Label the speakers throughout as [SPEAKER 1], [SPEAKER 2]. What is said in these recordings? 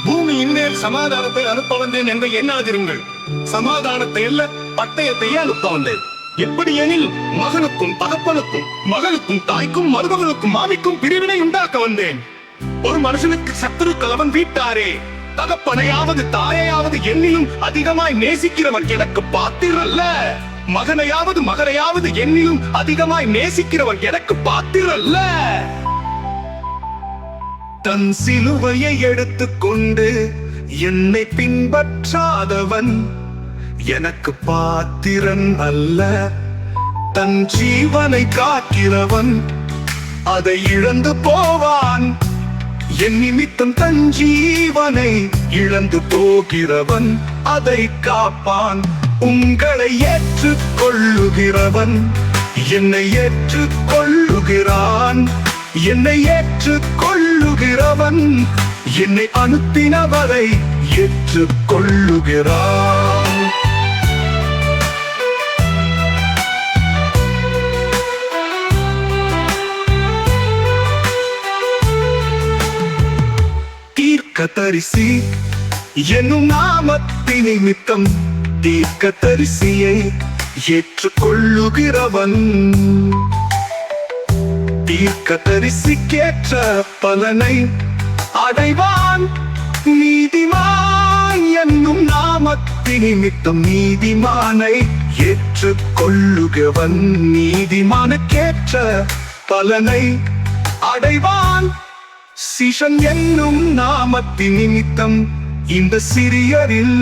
[SPEAKER 1] பூமியின் மேல் சமாதானத்தை அனுப்ப வந்தேன் என்று எண்ணாதிருங்கள். சமாதானத்தை அல்ல, பட்டயத்தையே அனுப்ப வந்தேன். எப்படி எனில், மகனுக்கும் தகப்பனுக்கும், மகளுக்கும் தாய்க்கும் மருமகளுக்கும் மாமிக்கும் பிரிவினை உண்டாக்க வந்தேன். ஒரு மனுஷனுக்கு சத்துருக்கள் அவன் வீட்டாரே. தகப்பனையாவது தாயையாவது என்னிலும் அதிகமாய் நேசிக்கிறவன் எனக்கு பாத்திரல்ல. மகனையாவது மகளையாவது என்னிலும் அதிகமாய் நேசிக்கிறவன் எனக்கு பாத்திரல்ல. தன் சிலுவையை எடுத்துக்கொண்டு என்னை பின்பற்றாதவன் எனக்கு பாத்திரன் அல்ல. தன் ஜீவனை காக்கிறவன் அதை இழந்து போவான். என் நிமித்தம் தன் ஜீவனை இழந்து போகிறவன் அதை காப்பான். உங்களை ஏற்றுக்கொள்ளுகிறவன் என்னை ஏற்றுக்கொள்ளுகிறான். என்னை ஏற்றுக்கொள்ளுகிறவன் என்னை அனுப்பினவரை ஏற்றுக்கொள்ளுகிறான். தீர்க்கதரிசி என்னும் நாமத்தின் நிமித்தம் தீர்க்கதரிசியை ஏற்றுக்கொள்ளுகிறவன் தீர்க்கதரிசிக்கேற்ற பலனை அடைவான். நீதிமான் என்னும் நாமத்தின் நிமித்தம் நீதிமானை ஏற்றுக்கொள்ளுகிறவன் நீதிமானுக்கேற்ற பலனை அடைவான். சீஷன் என்னும் நாமத்தின் நிமித்தம் இந்த சிறியரில்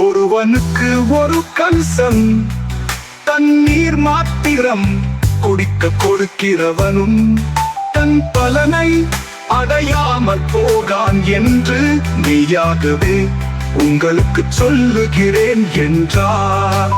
[SPEAKER 1] ஒருவனுக்கு ஒரு கலசம் தண்ணீர் மாத்திரம் குடிக்க கொடுக்கிறவனும் தன் பலனை அடையாமல் போகான் என்று மெய்யாகவே உங்களுக்கு சொல்லுகிறேன் என்றார்.